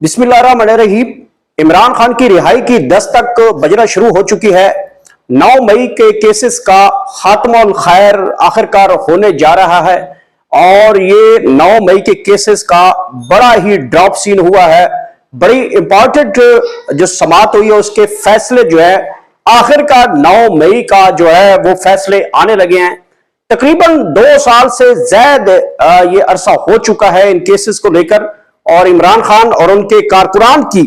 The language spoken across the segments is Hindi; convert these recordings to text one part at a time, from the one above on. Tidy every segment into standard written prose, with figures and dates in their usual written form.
बिस्मिल्लाहिर्रहमानिर्रहीम। इमरान खान की रिहाई की दस्तक बजना शुरू हो चुकी है। 9 मई के केसेस का खात्मुल खैर आखिरकार होने जा रहा है और ये 9 मई के केसेस का बड़ा ही ड्रॉप सीन हुआ है। बड़ी इंपॉर्टेंट जो समाअत हुई है उसके फैसले जो है आखिरकार 9 मई का जो है वो फैसले आने लगे हैं। तकरीबन 2 साल से ज्यादा ये अरसा हो चुका है इन केसेस को लेकर और इमरान खान और उनके कारकुनान की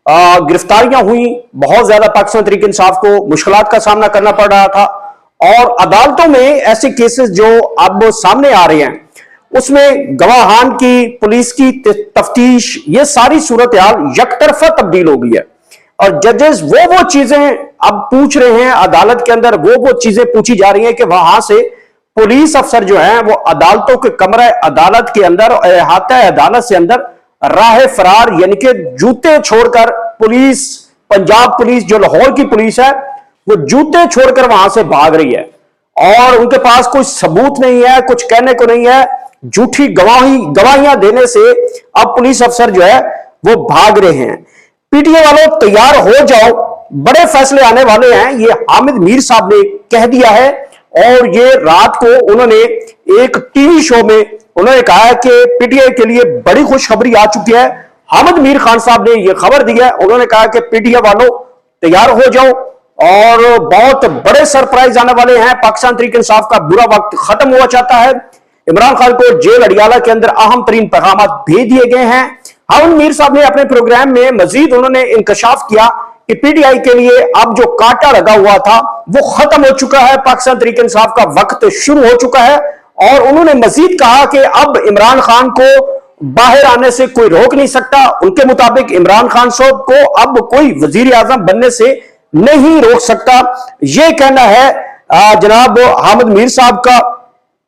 गिरफ्तारियां हुई। बहुत ज्यादा पाकिस्तान तहरीक इंसाफ को मुश्किलात का सामना करना पड़ रहा था और अदालतों में ऐसे केसेस जो अब सामने आ रहे हैं उसमें गवाहान की, पुलिस की तफ्तीश, ये सारी सूरत हाल यकतरफा तब्दील हो गई है और जजेस वो चीजें अब पूछ रहे हैं अदालत के अंदर, वो चीजें पूछी जा रही हैं कि वहां से पुलिस अफसर जो हैं वो अदालतों के कमरे अदालत के अंदर और अहाता अदालत से अंदर राह फरार यानी कि जूते छोड़कर पुलिस, पंजाब पुलिस जो लाहौर की पुलिस है वो जूते छोड़कर वहां से भाग रही है और उनके पास कोई सबूत नहीं है, कुछ कहने को नहीं है। झूठी गवाहियां देने से अब पुलिस अफसर जो है वो भाग रहे हैं। पीटीए वालों तैयार हो जाओ, बड़े फैसले आने वाले हैं, ये हामिद मीर साहब ने कह दिया है और ये रात को उन्होंने एक टीवी शो में उन्होंने कहा है कि पीटीआई के लिए बड़ी खुशखबरी आ चुकी है। हामिद मीर खान साहब ने यह खबर दी है, उन्होंने कहा कि पीटीआई वालों तैयार हो जाओ और बहुत बड़े सरप्राइज आने वाले हैं। पाकिस्तान तहरीक इंसाफ का बुरा वक्त खत्म हुआ चाहता है। इमरान खान को जेल अडियाला के अंदर अहम तरीन पैगाम भेज दिए गए हैं। हामिद मीर साहब ने अपने प्रोग्राम में मजीद उन्होंने इंकशाफ किया कि पीटीआई के लिए अब जो कांटा लगा हुआ था वो खत्म हो चुका है, पाकिस्तान तहरीक इंसाफ का वक्त शुरू हो चुका है और उन्होंने मजीद कहा कि अब इमरान खान को बाहर आने से कोई रोक नहीं सकता। उनके मुताबिक इमरान खान साहब को अब कोई वजीर आजम बनने से नहीं रोक सकता, यह कहना है जनाब हामिद मीर साहब का।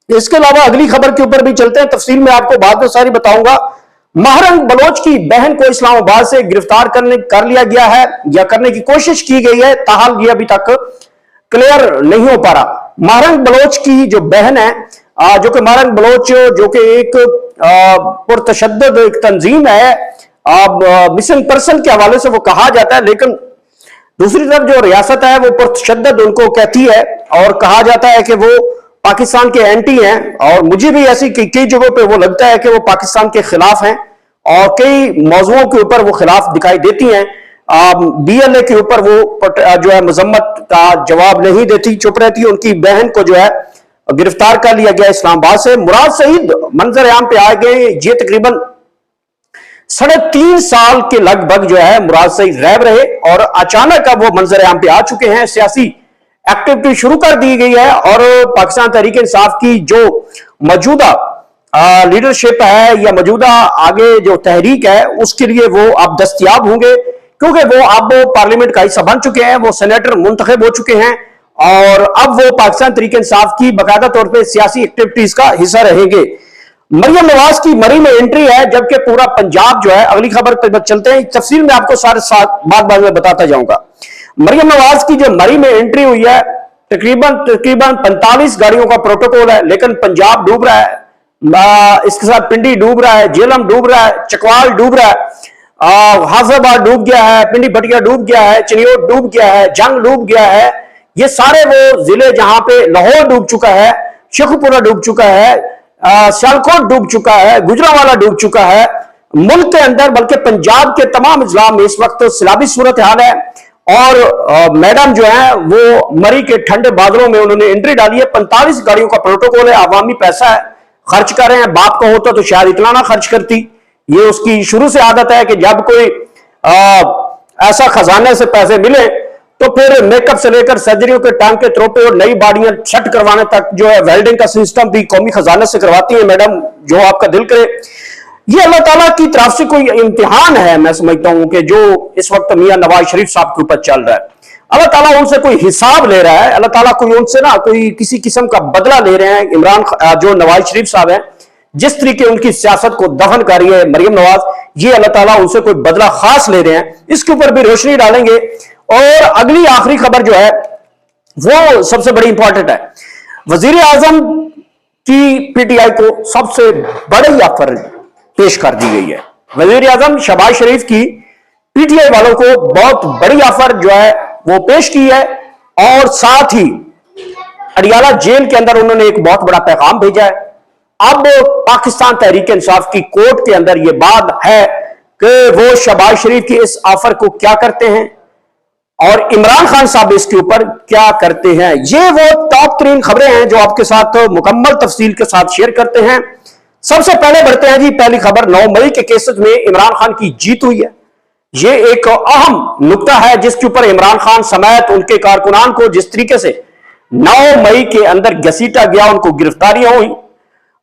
इसके अलावा अगली खबर के ऊपर भी चलते हैं, तफसील में आपको बाद में सारी बताऊंगा। महरंग बलोच की बहन को इस्लामाबाद से गिरफ्तार कर लिया गया है या करने की कोशिश की गई है, ताहाल ये अभी तक क्लियर नहीं हो पा रहा। महरंग बलोच की जो बहन है, जो कि महरंग बलोच जो कि एक पुरतशद्दद एक तंजीम है, मिसिंग पर्सन के हवाले से वो कहा जाता है, लेकिन दूसरी तरफ जो रियासत है वो पुरतशद्दद उनको कहती है और कहा जाता है कि वो पाकिस्तान के एंटी हैं और मुझे भी ऐसी कई जगहों पे वो लगता है कि वो पाकिस्तान के खिलाफ हैं और कई मौजुओं के ऊपर वो खिलाफ दिखाई देती हैं। बीएलए के ऊपर वो जो है मजम्मत का जवाब नहीं देती, चुप रहती है। उनकी बहन को जो है गिरफ्तार कर लिया गया इस्लामाबाद से। मुराद सईद मंजर आम पे आ गए। ये तकरीबन 3.5 साल के लगभग जो है मुराद सईद रह रहे और अचानक अब वो मंजर आम पे आ चुके हैं। सियासी एक्टिविटी शुरू कर दी गई है और पाकिस्तान तहरीक इंसाफ की जो मौजूदा लीडरशिप है या मौजूदा आगे जो तहरीक है उसके लिए वो अब दस्तयाब होंगे, क्योंकि वो अब पार्लियामेंट का हिस्सा बन चुके हैं, वो सेनेटर मुंतखब हो चुके हैं और अब वो पाकिस्तान तहरीक इंसाफ की बाकायदा तौर पर सियासी एक्टिविटीज का हिस्सा रहेंगे। मरियम नवाज की मरी में एंट्री है, जबकि पूरा पंजाब जो है, अगली खबर पर चलते हैं, तफसील में आपको सारे साथ बाद में बताता जाऊंगा। मरियम नवाज की जो मरी में एंट्री हुई है, तकरीबन 45 गाड़ियों का प्रोटोकॉल है, लेकिन पंजाब डूब रहा है, इसके साथ पिंडी डूब रहा है, जेलम डूब रहा है, चकवाल डूब रहा है, हाफिजाबाद डूब गया है, पिंडी भटिया डूब गया है, चिनियोट डूब गया है, जंग डूब गया है। ये सारे वो जिले जहां पे लाहौर डूब चुका है, शेखुपुरा डूब चुका है, सियालकोट डूब चुका है, गुजरांवाला डूब चुका है। मुल्क के अंदर बल्कि पंजाब के तमाम अजला में इस वक्त सैलाबी सूरत हाल है और मैडम जो है वो मरी के ठंडे बादलों में उन्होंने एंट्री डाली है। 45 गाड़ियों का प्रोटोकॉल है, आवामी पैसा है, खर्च कर रहे हैं। बाप का होता तो शायद इतना ना खर्च करती। ये उसकी शुरू से आदत है कि जब कोई ऐसा खजाने से पैसे मिले तो फिर मेकअप से लेकर सर्जरियों के टांके त्रोपे और नई बाड़ियां छट करवाने तक जो है वेल्डिंग का सिस्टम भी कौमी खजाने से करवाती है मैडम, जो आपका दिल करे। ये अल्लाह ताला की तरफ से कोई इम्तिहान है, मैं समझता हूं कि जो इस वक्त मियां नवाज शरीफ साहब के ऊपर चल रहा है। अल्लाह ताला उनसे कोई हिसाब ले रहा है, अल्लाह ताला कोई उनसे ना कोई किसी किस्म का बदला ले रहे हैं। इमरान जो नवाज शरीफ साहब हैं, जिस तरीके उनकी सियासत को दफन कर रही है मरियम नवाज, ये अल्लाह ताला उनसे कोई बदला खास ले रहे हैं। इसके ऊपर भी रोशनी डालेंगे। और अगली आखिरी खबर जो है वो सबसे बड़ी इंपॉर्टेंट है। वजीर आजम की पीटीआई को सबसे बड़ी ऑफर पेश कर दी गई है। वजीर आजम शहबाज शरीफ की पीटीआई वालों को बहुत बड़ी ऑफर जो है वो पेश की है और साथ ही अडियाला जेल के अंदर उन्होंने एक बहुत बड़ा पैगाम भेजा है। अब पाकिस्तान तहरीक इंसाफ की कोर्ट के अंदर यह बात है कि वो शहबाज शरीफ की इस ऑफर को क्या करते हैं और इमरान खान साहब इसके ऊपर क्या करते हैं। ये वो टॉप 3 खबरें हैं जो आपके साथ मुकम्मल तफसील के साथ शेयर करते हैं। सबसे पहले बढ़ते हैं जी, पहली खबर 9 मई के केसेस में इमरान खान की जीत हुई है। ये एक अहम नुकता है जिसके ऊपर इमरान खान समेत उनके कारकुनान को जिस तरीके से 9 मई के अंदर घसीटा गया, उनको गिरफ्तारियां हुई,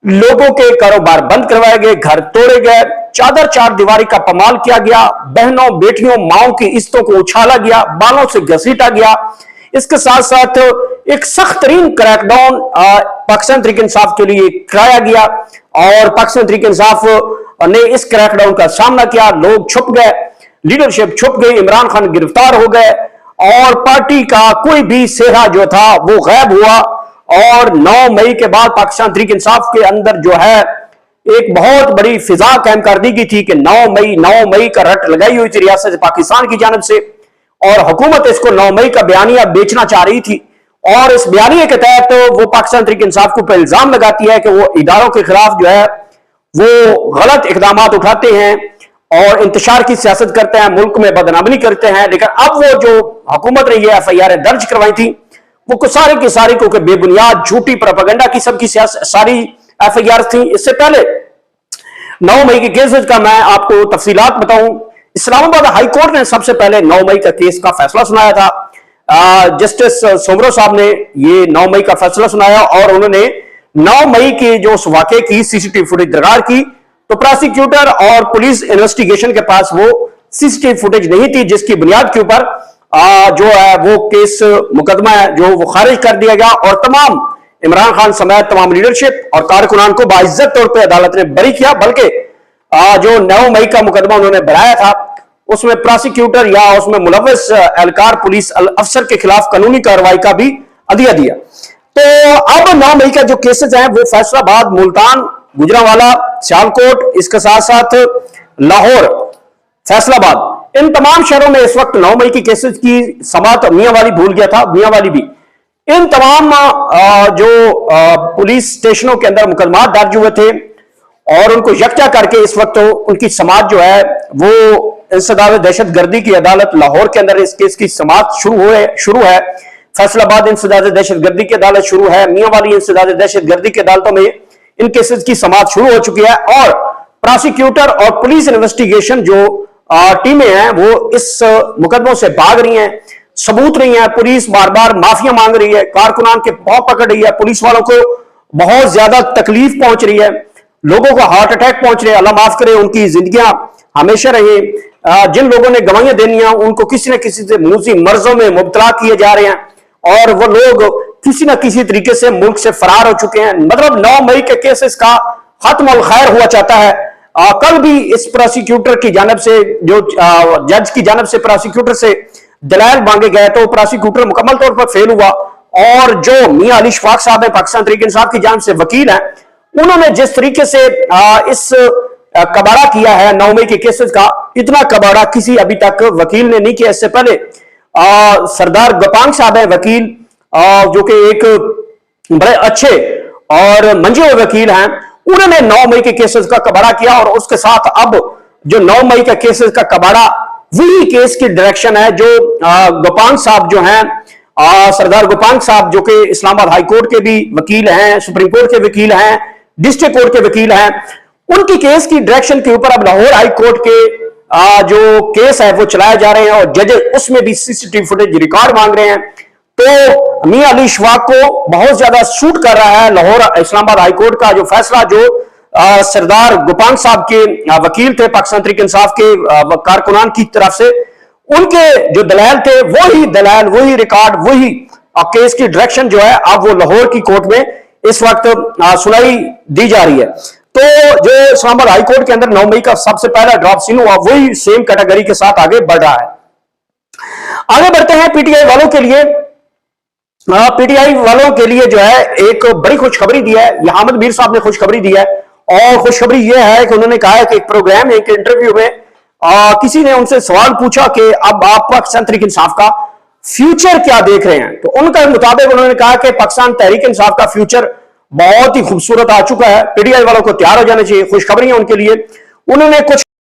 लोगों के कारोबार बंद करवाए गए, घर तोड़े गए, चादर चार दीवारी का पमाल किया गया, बहनों बेटियों माओं की इज्जतों को उछाला गया, बालों से घसीटा गया। इसके साथ साथ एक सख्त तरीन क्रैकडाउन पाकिस्तान तहरीक इंसाफ के लिए कराया गया और पाकिस्तान तहरीक इंसाफ ने इस क्रैकडाउन का सामना किया। लोग छुप गए, लीडरशिप छुप गई, इमरान खान गिरफ्तार हो गए और पार्टी का कोई भी सेहरा जो था वो गायब हुआ। और 9 मई के बाद पाकिस्तान तहरीक इंसाफ के अंदर जो है एक बहुत बड़ी फिजा कायम कर दी गई थी कि 9 मई का रट लगाई हुई थी रियासत पाकिस्तान की जानब से और हुकूमत इसको 9 मई का बयानिया बेचना चाह रही थी और इस बयानिए के तहत वो पाकिस्तान तहरीक इंसाफ के ऊपर इल्जाम लगाती है कि वो इदारों के खिलाफ जो है वो गलत इकदाम उठाते हैं और इंतशार की सियासत करते हैं, मुल्क में बदनामी करते हैं। लेकिन अब वो जो हुकूमत ने ये FIR दर्ज करवाई थी वो सारी की सारी क्योंकि बेबुनियाद झूठी प्रोपेगेंडा की सबकी सारी FIR थी। इससे पहले 9 मई के केस का मैं आपको तफसीलात बताऊं। इस्लामाबाद हाई कोर्ट ने सबसे पहले 9 मई का केस का फैसला सुनाया था। जस्टिस सोमरो साहब ने ये 9 मई का फैसला सुनाया और उन्होंने 9 मई के जो उस वाकये की CCTV फुटेज दरकार की तो प्रोसिक्यूटर और पुलिस इन्वेस्टिगेशन के पास वो CCTV फुटेज नहीं थी, जिसकी बुनियाद के ऊपर जो है वो केस मुकदमा है जो वो खारिज कर दिया गया और तमाम इमरान खान समेत तमाम लीडरशिप और कारकुनान को बाइज्जत तौर पर अदालत ने बरी किया। बल्कि जो 9 मई का मुकदमा उन्होंने बनाया था उसमें प्रोसिक्यूटर या उसमें मुलव्वस एहलकार पुलिस अफसर के खिलाफ कानूनी कार्रवाई का भी अदिया दिया। तो अब 9 मई का जो केसेस हैं वो फैसलाबाद, मुल्तान, गुजरांवाला, सियालकोट, इसके साथ साथ लाहौर, फैसलाबाद, इन तमाम शहरों में इस वक्त 9 मई की केसेस की समात मियांवाली भूल गया था, मियांवाली भी, इन तमाम जो पुलिस स्टेशनों के अंदर मुकदमा दर्ज हुए थे और उनको यकजा करके इस वक्त उनकी समात जो है वो इंसदाद दहशतगर्दी की अदालत लाहौर के अंदर इस केस की समात शुरू है। फैसलाबाद इंसदाद दहशतगर्दी की अदालत शुरू है, मियांवाली इंसदाद दहशतगर्दी की अदालतों में इन केसेस की समात शुरू हो चुकी है और प्रोसिक्यूटर और पुलिस इन्वेस्टिगेशन जो टीमें हैं वो इस मुकदमों से भाग रही हैं, सबूत नहीं है। पुलिस बार बार माफिया मांग रही है, कारकुनान के पांव पकड़ रही है, पुलिस वालों को बहुत ज्यादा तकलीफ पहुंच रही है, लोगों को हार्ट अटैक पहुंच रहे हैं, अल्लाह माफ करे उनकी जिंदगियां हमेशा रहे। जिन लोगों ने गवाहियां देनी है उनको किसी न किसी से मूसी मर्जों में मुब्तला किए जा रहे हैं और वो लोग किसी न किसी तरीके से मुल्क से फरार हो चुके हैं। मतलब 9 मई के केसेस का खत्म खैर हुआ चाहता है। कल भी इस प्रोसिक्यूटर की जानब से जो जज की जानब से प्रोसिक्यूटर से दलाल मांगे गए तो प्रोसिक्यूटर मुकम्मल तौर पर फेल हुआ और जो मियां अली शफाक साहब है पाकिस्तान तहरीक इंसाफ की जानब से वकील हैं, उन्होंने जिस तरीके से इस कबाड़ा किया है 9 मई के केसेस का, इतना कबाड़ा किसी अभी तक वकील ने नहीं किया। इससे पहले सरदार गोपांग साहब है वकील जो कि एक बड़े अच्छे और मंजे हुए वकील हैं, उन्होंने 9 मई के केसेस का कबाड़ा किया और उसके साथ अब जो 9 मई का केसेस का कबाड़ा वही केस की डायरेक्शन है जो गोपांग साहब जो हैं, सरदार गोपांग साहब जो कि इस्लामाबाद हाई कोर्ट के भी वकील हैं, सुप्रीम कोर्ट के वकील हैं, डिस्ट्रिक्ट कोर्ट के वकील हैं, उनकी केस की डायरेक्शन के ऊपर अब लाहौर हाई कोर्ट के जो केस है वो चलाए जा रहे हैं और जजेस उसमें भी CCTV फुटेज रिकॉर्ड मांग रहे हैं। तो मियां अली शफाक को बहुत ज्यादा सूट कर रहा है लाहौर इस्लामाबाद हाई कोर्ट का जो फैसला, जो सरदार गोपांग साहब के वकील थे पाकिस्तान तहरीक इंसाफ के कारकुनान की तरफ से, उनके जो दलाल थे वही दलाल, वही रिकॉर्ड, वही केस की डायरेक्शन जो है अब वो लाहौर की कोर्ट में इस वक्त सुनाई दी जा रही है। तो जो इस्लामाबाद हाई कोर्ट के अंदर 9 मई का सबसे पहला ड्रॉप सीन हुआ वही सेम कैटेगरी के साथ आगे बढ़ रहा है। आगे बढ़ते हैं पीटीआई वालों के लिए। पीटीआई वालों के लिए जो है एक बड़ी खुशखबरी दी है, अहमद मीर साहब ने खुशखबरी दी है और खुशखबरी यह है कि उन्होंने कहा है कि एक प्रोग्राम में, एक इंटरव्यू में किसी ने उनसे सवाल पूछा कि अब आप पाकिस्तान तहरीक इंसाफ का फ्यूचर क्या देख रहे हैं, तो उनके मुताबिक उन्होंने कहा कि पाकिस्तान तहरीक इंसाफ का फ्यूचर बहुत ही खूबसूरत आ चुका है, पीटीआई वालों को तैयार हो जाना चाहिए, खुशखबरी है उनके लिए। उन्होंने कुछ